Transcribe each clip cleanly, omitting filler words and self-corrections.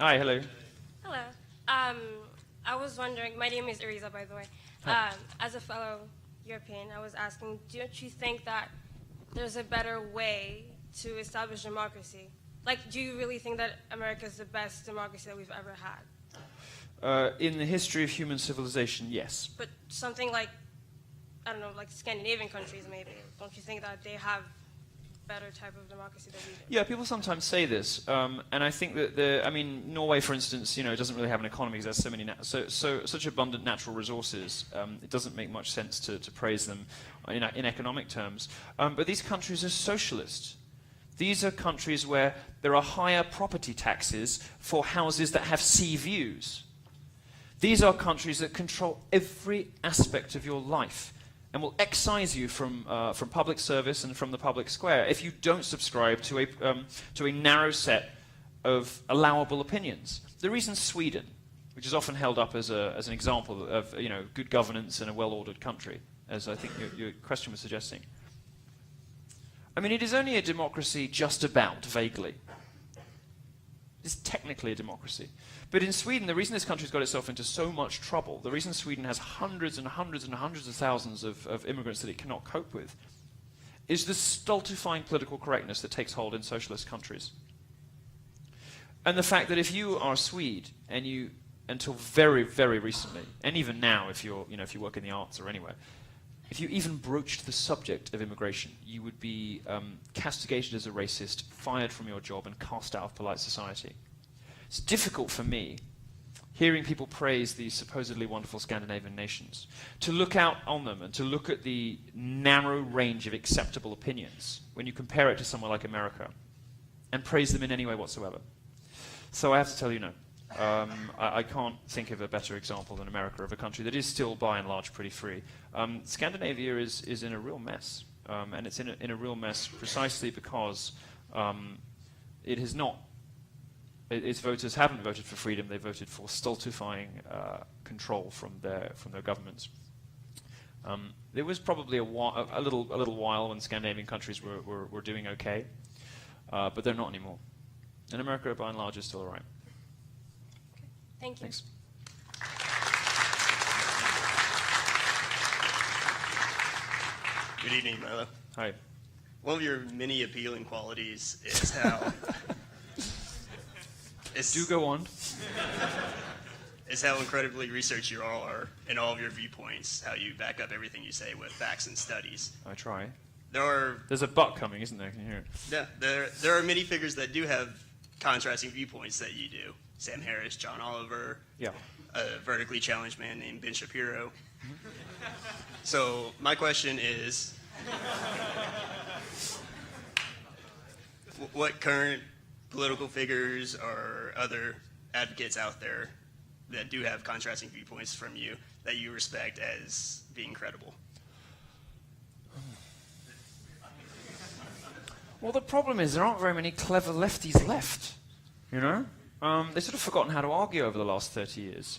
Hi, hello. Hello. I was wondering, my name is Ariza, by the way. As a fellow European, I was asking, don't you think that there's a better way to establish democracy? Like, do you really think that America is the best democracy that we've ever had? In the history of human civilization, yes. But something like, I don't know, like Scandinavian countries maybe, don't you think that they have better type of democracy than we do? Yeah, people sometimes say this, and I think that Norway, for instance, doesn't really have an economy because there's such abundant natural resources. It doesn't make much sense to praise them in economic terms. But these countries are socialist. These are countries where there are higher property taxes for houses that have sea views. These are countries that control every aspect of your life and will excise you from public service and from the public square if you don't subscribe to a narrow set of allowable opinions. The reason Sweden, which is often held up as an example of good governance in a well-ordered country, as I think your question was suggesting. I mean, it is only a democracy just about, vaguely. It's technically a democracy. But in Sweden, the reason this country's got itself into so much trouble, the reason Sweden has hundreds and hundreds and hundreds of thousands of immigrants that it cannot cope with, is the stultifying political correctness that takes hold in socialist countries. And the fact that if you are a Swede, and you, until very, very recently, and even now if you work in the arts or anywhere, if you even broached the subject of immigration, you would be castigated as a racist, fired from your job, and cast out of polite society. It's difficult for me, hearing people praise these supposedly wonderful Scandinavian nations, to look out on them and to look at the narrow range of acceptable opinions when you compare it to somewhere like America, and praise them in any way whatsoever. So I have to tell you no. I can't think of a better example than America of a country that is still, by and large, pretty free. Scandinavia is in a real mess, and it's in a real mess precisely because it has not. Its voters haven't voted for freedom; they voted for stultifying control from their governments. There was probably a little while when Scandinavian countries were doing okay, but they're not anymore. And America, by and large, is still all right. Thank you. Thanks. Good evening, Milo. Hi. One of your many appealing qualities is how... Do go on. Is how incredibly researched you all are in all of your viewpoints, how you back up everything you say with facts and studies. I try. There's a but coming, isn't there? Can you hear it? Yeah, there are many figures that do have contrasting viewpoints that you do. Sam Harris, John Oliver, yeah. A vertically challenged man named Ben Shapiro. So my question is, what current political figures or other advocates out there that do have contrasting viewpoints from you that you respect as being credible? Well, the problem is there aren't very many clever lefties left, They've sort of forgotten how to argue over the last 30 years.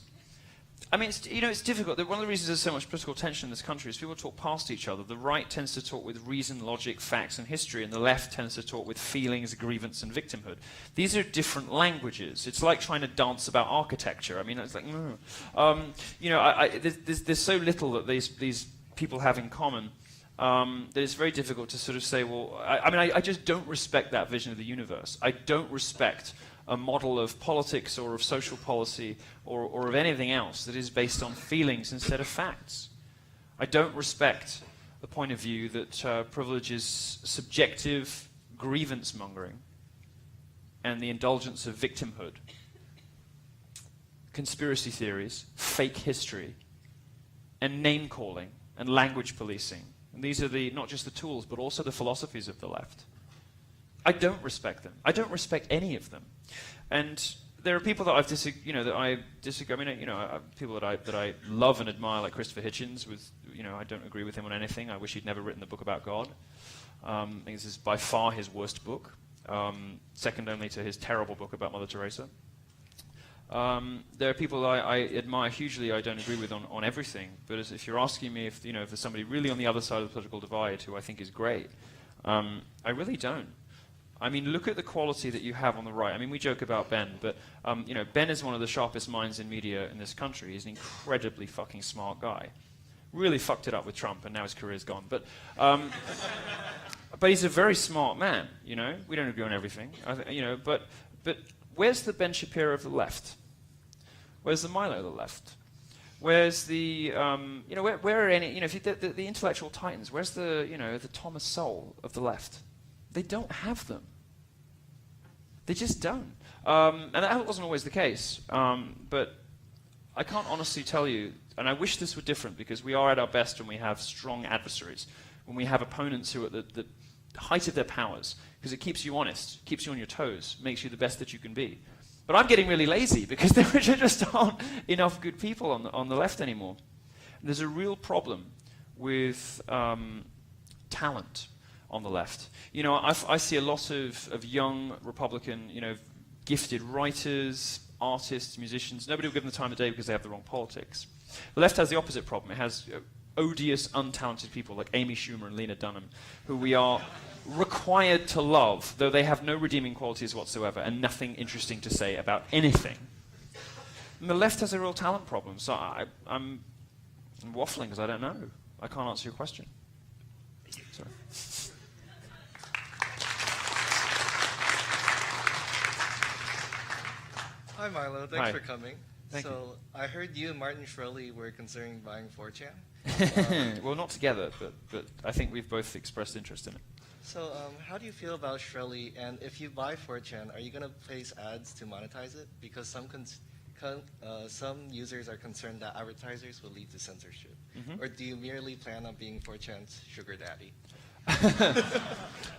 I mean, it's difficult. One of the reasons there's so much political tension in this country is people talk past each other. The right tends to talk with reason, logic, facts, and history, and the left tends to talk with feelings, grievance, and victimhood. These are different languages. It's like trying to dance about architecture. I mean, it's like, there's so little that these people have in common that it's very difficult to sort of say, well, I just don't respect that vision of the universe. I don't respect a model of politics or of social policy or of anything else that is based on feelings instead of facts. I don't respect the point of view that privileges subjective grievance mongering and the indulgence of victimhood, conspiracy theories, fake history, and name calling and language policing. And these are not just the tools, but also the philosophies of the left. I don't respect them. I don't respect any of them. And there are people that I disagree. I mean, people that I love and admire, like Christopher Hitchens. I don't agree with him on anything. I wish he'd never written the book about God. I think this is by far his worst book, second only to his terrible book about Mother Teresa. There are people I admire hugely. I don't agree with on everything. But if you're asking me if there's somebody really on the other side of the political divide who I think is great, I really don't. I mean, look at the quality that you have on the right. I mean, we joke about Ben, but Ben is one of the sharpest minds in media in this country. He's an incredibly fucking smart guy. Really fucked it up with Trump, and now his career's gone. But he's a very smart man. We don't agree on everything. But where's the Ben Shapiro of the left? Where's the Milo of the left? Where's the where are any if you, the intellectual titans? Where's the Thomas Sowell of the left? They don't have them. They just don't. And that wasn't always the case. But I can't honestly tell you, and I wish this were different, because we are at our best when we have strong adversaries, when we have opponents who are at the height of their powers, because it keeps you honest, keeps you on your toes, makes you the best that you can be. But I'm getting really lazy, because there just aren't enough good people on the left anymore. And there's a real problem with talent on the left. I see a lot of young Republican, gifted writers, artists, musicians. Nobody will give them the time of day because they have the wrong politics. The left has the opposite problem. It has odious, untalented people like Amy Schumer and Lena Dunham, who we are required to love, though they have no redeeming qualities whatsoever and nothing interesting to say about anything. And the left has a real talent problem. So I'm waffling because I don't know. I can't answer your question. Sorry. Hi, Milo. Thanks for coming. Thank you. I heard you and Martin Shkreli were considering buying 4chan. Well, not together, but I think we've both expressed interest in it. So how do you feel about Shkreli? And if you buy 4chan, are you going to place ads to monetize it? Because some users are concerned that advertisers will lead to censorship. Or do you merely plan on being 4chan's sugar daddy?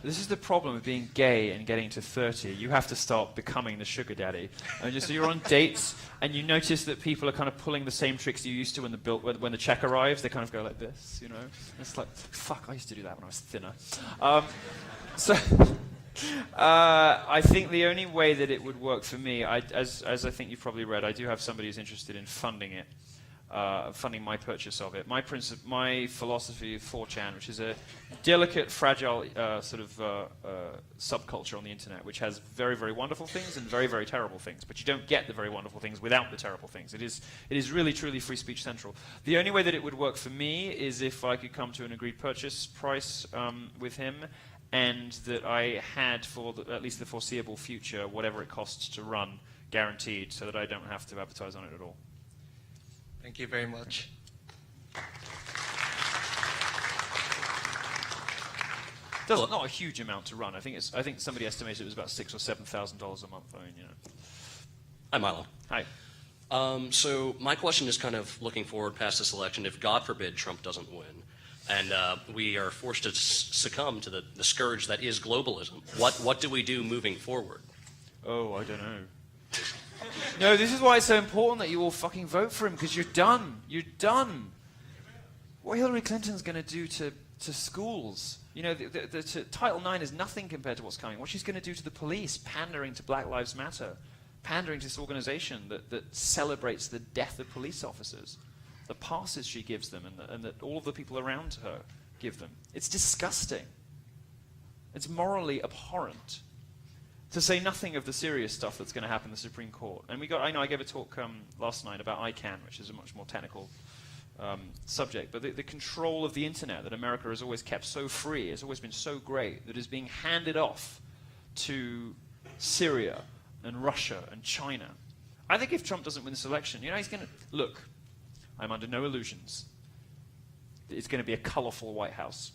This is the problem with being gay and getting to 30. You have to start becoming the sugar daddy. And so you're on dates, and you notice that people are kind of pulling the same tricks you used to when the check arrives. They kind of go like this, It's like, fuck, I used to do that when I was thinner. I think the only way that it would work for me, as I think you've probably read, I do have somebody who's interested in funding it. Funding my purchase of it. My philosophy of 4chan, which is a delicate, fragile subculture on the internet, which has very, very wonderful things and very, very terrible things. But you don't get the very wonderful things without the terrible things. It is really, truly free speech central. The only way that it would work for me is if I could come to an agreed purchase price with him, and that I had for at least the foreseeable future whatever it costs to run, guaranteed, so that I don't have to advertise on it at all. Thank you very much. Not a huge amount to run. I think somebody estimated it was about $6,000 or $7,000 a month. Hi, Milo. Hi. So my question is kind of looking forward past this election. If, God forbid, Trump doesn't win, and we are forced to succumb to the scourge that is globalism, what do we do moving forward? Oh, I don't know. No, this is why it's so important that you all fucking vote for him, because you're done. You're done. What Hillary Clinton's going to do to schools, Title IX is nothing compared to what's coming. What she's going to do to the police, pandering to Black Lives Matter, pandering to this organization that celebrates the death of police officers, the passes she gives them and that all of the people around her give them. It's disgusting. It's morally abhorrent. To say nothing of the serious stuff that's going to happen in the Supreme Court. And I gave a talk last night about ICANN, which is a much more technical subject, but the control of the internet that America has always kept so free, has always been so great, that is being handed off to Syria and Russia and China. I think if Trump doesn't win this election, he's going to, look, I'm under no illusions. It's going to be a colorful White House.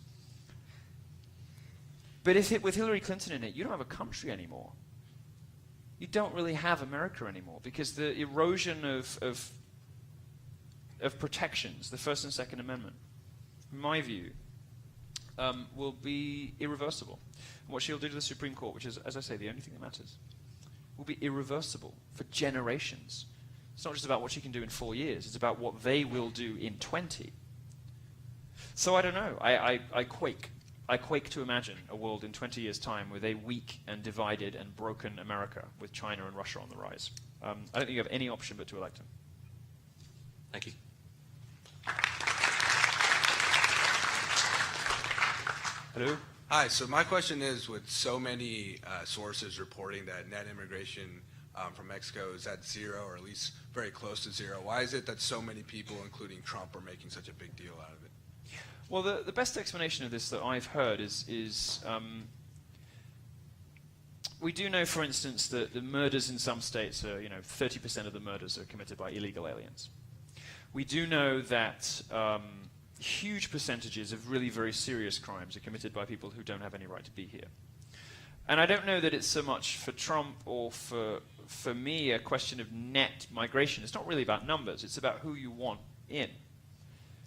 But with Hillary Clinton in it, you don't have a country anymore. You don't really have America anymore, because the erosion of protections, the First and Second Amendment, in my view, will be irreversible. And what she'll do to the Supreme Court, which is, as I say, the only thing that matters, will be irreversible for generations. It's not just about what she can do in 4 years, it's about what they will do in 20. So I don't know. I quake. I quake to imagine a world in 20 years' time with a weak and divided and broken America, with China and Russia on the rise. I don't think you have any option but to elect him. Thank you. Hello? Hi, so my question is, with so many sources reporting that net immigration from Mexico is at zero, or at least very close to zero, why is it that so many people, including Trump, are making such a big deal out of it? Well, the best explanation of this that I've heard is we do know, for instance, that the murders in some states are, 30% of the murders are committed by illegal aliens. We do know that huge percentages of really very serious crimes are committed by people who don't have any right to be here. And I don't know that it's so much for Trump or for me a question of net migration. It's not really about numbers. It's about who you want in.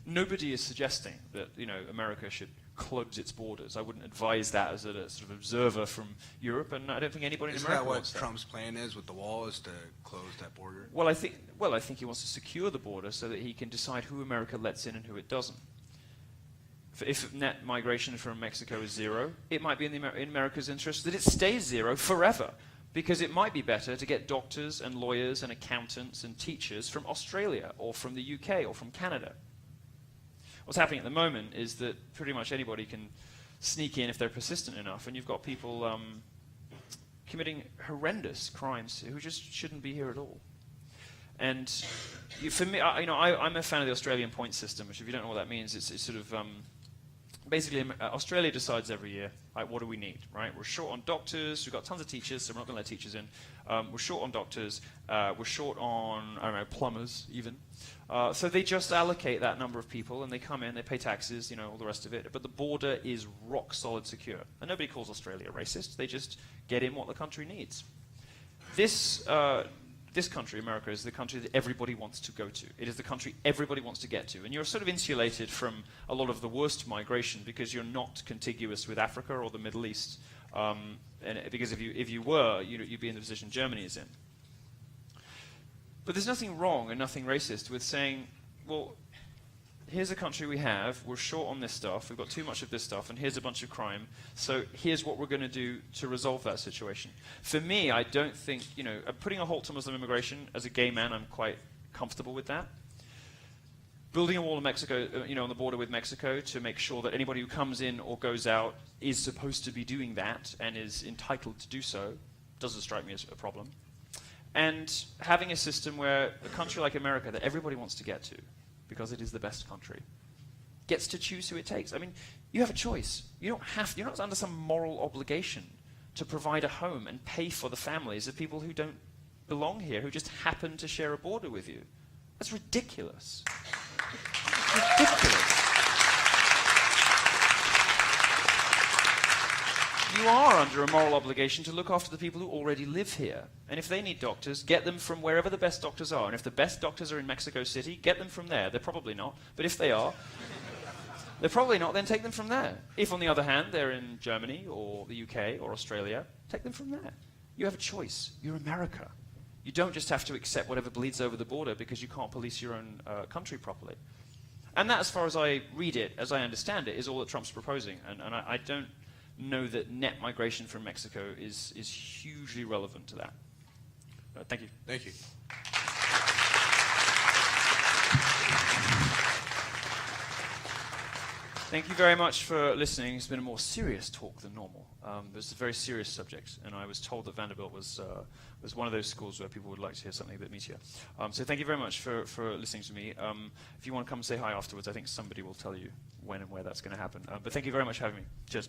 Nobody is suggesting that America should close its borders. I wouldn't advise that as a sort of observer from Europe, and I don't think anybody in America wants that. Isn't that what Trump's plan is with the wall, is to close that border? Well, I think he wants to secure the border so that he can decide who America lets in and who it doesn't. If net migration from Mexico is zero, it might be in America's interest that it stays zero forever, because it might be better to get doctors and lawyers and accountants and teachers from Australia or from the UK or from Canada. What's happening at the moment is that pretty much anybody can sneak in if they're persistent enough, and you've got people committing horrendous crimes who just shouldn't be here at all. And for me, I'm a fan of the Australian point system, which, if you don't know what that means, it's sort of basically Australia decides every year, right, what do we need, right? We're short on doctors, we've got tons of teachers, so we're not going to let teachers in. We're short on doctors, we're short on, plumbers even. So they just allocate that number of people, and they come in, they pay taxes, all the rest of it. But the border is rock solid secure. And nobody calls Australia racist. They just get in what the country needs. This country, America, is the country that everybody wants to go to. It is the country everybody wants to get to. And you're sort of insulated from a lot of the worst migration because you're not contiguous with Africa or the Middle East. Because if you were, you'd be in the position Germany is in. But there's nothing wrong and nothing racist with saying, well, here's a country we have, we're short on this stuff, we've got too much of this stuff, and here's a bunch of crime, so here's what we're going to do to resolve that situation. For me, I don't think, putting a halt to Muslim immigration, as a gay man, I'm quite comfortable with that. Building a wall in Mexico, on the border with Mexico to make sure that anybody who comes in or goes out is supposed to be doing that and is entitled to do so, doesn't strike me as a problem. And having a system where a country like America that everybody wants to get to, because it is the best country, gets to choose who it takes. I mean, you have a choice. You're not under some moral obligation to provide a home and pay for the families of people who don't belong here, who just happen to share a border with you. That's ridiculous. It's ridiculous. You are under a moral obligation to look after the people who already live here. And if they need doctors, get them from wherever the best doctors are. And if the best doctors are in Mexico City, get them from there. They're probably not. But if they are, they're probably not, then take them from there. If, on the other hand, they're in Germany or the UK or Australia, take them from there. You have a choice. You're America. You don't just have to accept whatever bleeds over the border because you can't police your own country properly. And that, as far as I read it, as I understand it, is all that Trump's proposing. And I don't know that net migration from Mexico is hugely relevant to that. Thank you. Thank you. Thank you very much for listening. It's been a more serious talk than normal. But it's a very serious subject, and I was told that Vanderbilt was one of those schools where people would like to hear something a bit meatier. So thank you very much for listening to me. If you want to come say hi afterwards, I think somebody will tell you when and where that's going to happen. But thank you very much for having me. Cheers.